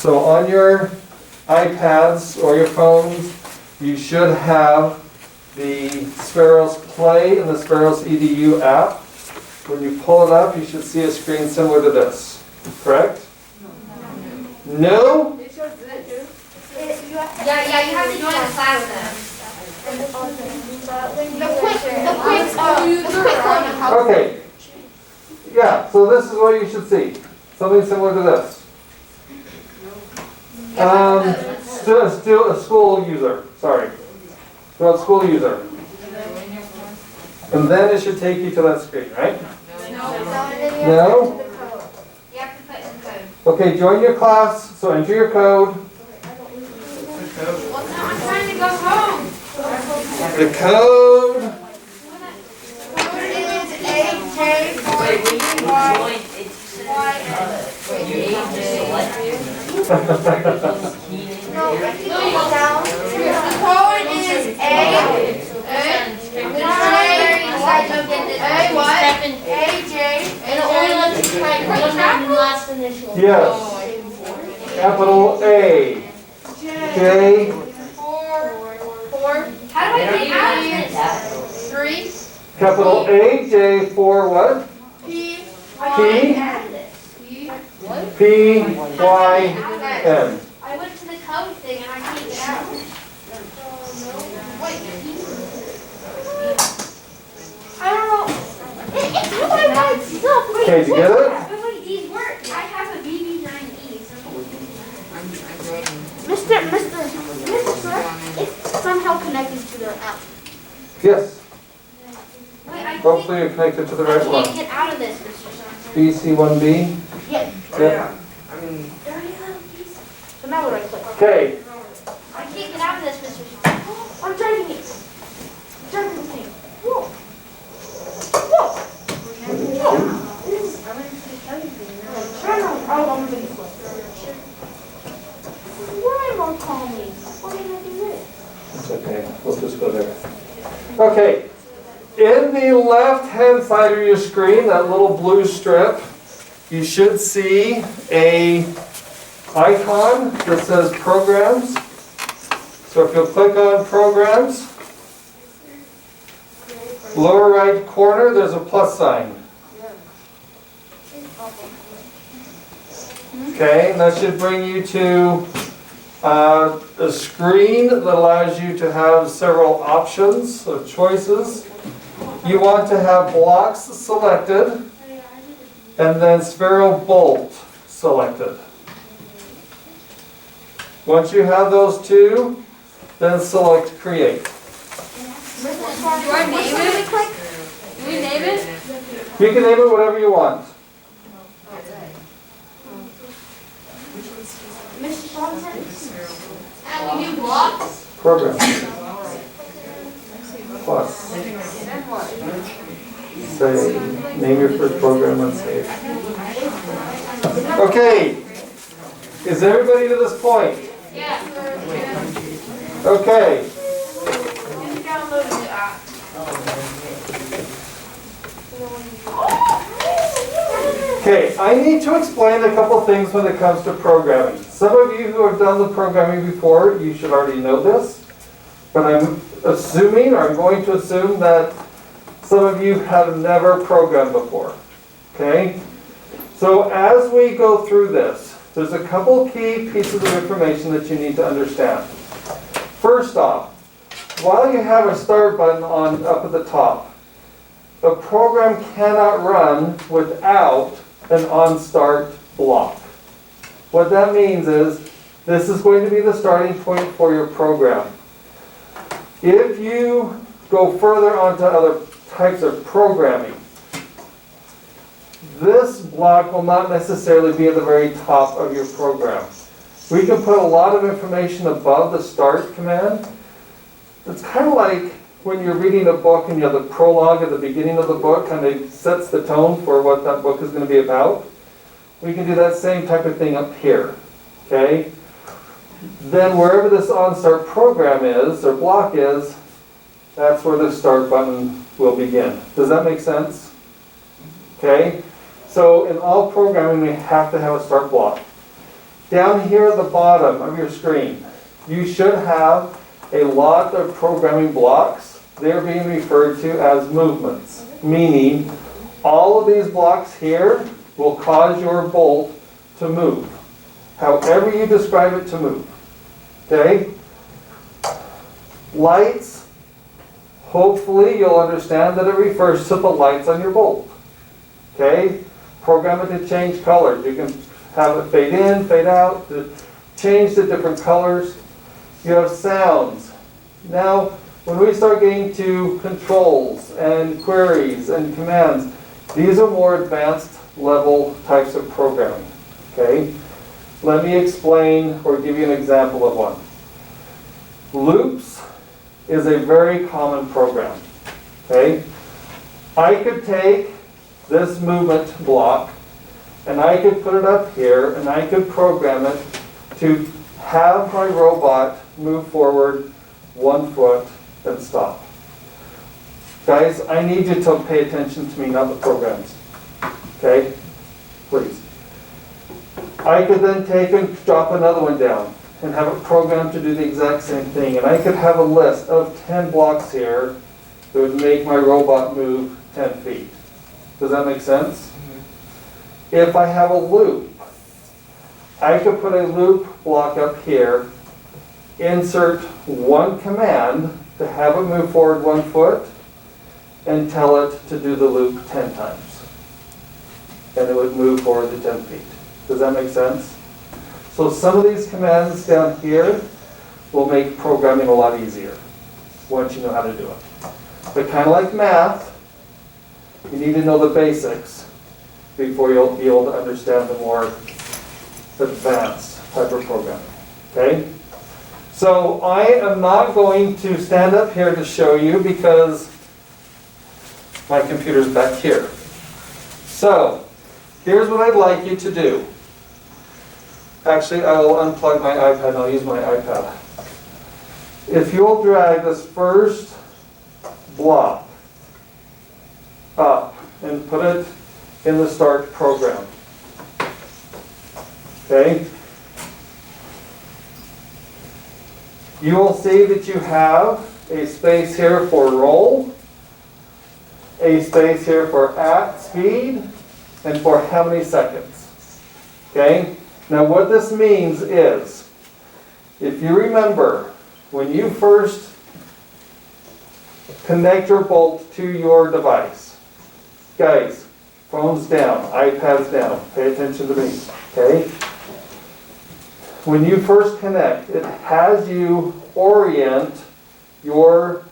So on your iPads or your phones, you should have the Spheros Play and the Spheros EDU app. When you pull it up, you should see a screen similar to this, correct? No? Yeah, you have to join the class then. Okay. Yeah, so this is what you should see. Something similar to this. Still a school user, sorry. Still a school user. And then it should take you to that screen, right? No? You have to put in code. Okay, join your class, so enter your code. I'm trying to go home. The code. Yes. Capital A. J. How do I get out of this? 3. Capital A, J, 4, what? P. P, Y, N. I went to the code thing and I can't get out. I don't know. It's really by itself. Okay, did you get it? But wait, these work. I have a BB9E. Mr. It's somehow connected to the app. Yes. Wait, Hopefully you're connected to the right I one. can't get out of this, Mr. BC1B. Yeah. Yep. So now what do I click? Okay. I can't get out of this, Mr. I'm driving it. Driving the thing. Whoa. Whoa. Why am I calling? Why did I do this? It's okay. We'll just go there. Okay. In the left-hand side of your screen, that little blue strip, you should see a icon that says Programs. So if you'll click on Programs, lower right corner, there's a plus sign. Okay, and that should bring you to a screen that allows you to have several options of choices. You want to have blocks selected and then Sphero bolt selected. Once you have those two, then select create. Do I name it? Do we name it? You can name it whatever you want. Mr. Thompson? And we do blocks? Program. Plus. Say, name your first program and save. Okay. Is everybody to this point? Yeah. Okay. Just download the app. Okay, I need to explain a couple things when it comes to programming. Some of you who have done the programming before, you should already know this. But I'm assuming, or I'm going to assume that some of you have never programmed before. Okay? So as we go through this, there's a couple key pieces of information that you need to understand. First off, while you have a start button on up at the top, a program cannot run without an on-start block. What that means is, this is going to be the starting point for your program. If you go further onto other types of programming, this block will not necessarily be at the very top of your program. We can put a lot of information above the start command. It's kind of like when you're reading a book and you have the prologue at the beginning of the book, kind of sets the tone for what that book is going to be about. We can do that same type of thing up here. Okay? Then wherever this on-start program is, or block is, that's where the start button will begin. Does that make sense? Okay? So in all programming, we have to have a start block. Down here at the bottom of your screen, you should have a lot of programming blocks. They're being referred to as movements, meaning all of these blocks here will cause your bolt to move, however you describe it to move. Okay? Lights, hopefully you'll understand that it refers to the lights on your bolt. Okay? Program it to change colors. You can have it fade in, fade out, to change to different colors. You have sounds. Now, when we start getting to controls and queries and commands, these are more advanced level types of programming. Okay? Let me explain or give you an example of one. Loops is a very common program. Okay? I could take this movement block and I could put it up here and I could program it to have my robot move forward 1 foot and stop. Guys, I need you to pay attention to me, not the programs. Okay? Please. I could then take and drop another one down and have it programmed to do the exact same thing. And I could have a list of 10 blocks here that would make my robot move 10 feet. Does that make sense? If I have a loop, I could put a loop block up here, insert one command to have it move forward 1 foot, and tell it to do the loop 10 times. And it would move forward to 10 feet. Does that make sense? So some of these commands down here will make programming a lot easier once you know how to do it. But kind of like math, you need to know the basics before you'll be able to understand the more advanced type of programming. Okay? So I am not going to stand up here to show you because my computer's back here. So here's what I'd like you to do. Actually, I will unplug my iPad and I'll use my iPad. If you'll drag this first block up and put it in the start program. Okay? You will see that you have a space here for roll, a space here for at speed, and for how many seconds. Okay? Now what this means is, if you remember, when you first connect your bolt to your device, guys, phones down, iPads down, pay attention to me, okay? When you first connect, it has you orient your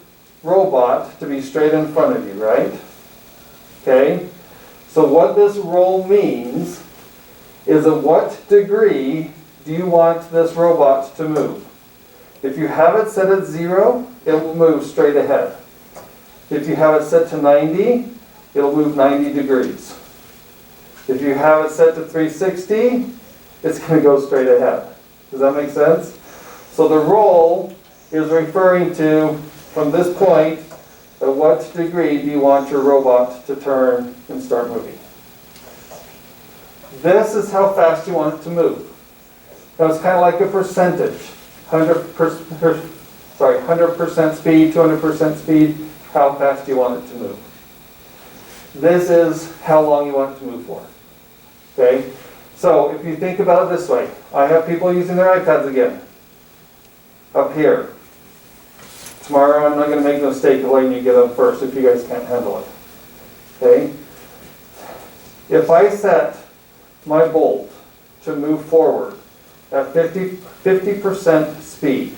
robot to be straight in front of you, right? Okay? So what this roll means is at what degree do you want this robot to move? If you have it set at 0, it will move straight ahead. If you have it set to 90, it'll move 90 degrees. If you have it set to 360, it's going to go straight ahead. Does that make sense? So the roll is referring to, from this point, at what degree do you want your robot to turn and start moving? This is how fast you want it to move. Now it's kind of like a percentage. 100% speed, 200% speed, how fast do you want it to move? This is how long you want it to move for. Okay? So if you think about it this way, I have people using their iPads again. Up here. Tomorrow I'm not going to make the mistake of letting you get up first if you guys can't handle it. Okay? If I set my bolt to move forward at 50% speed,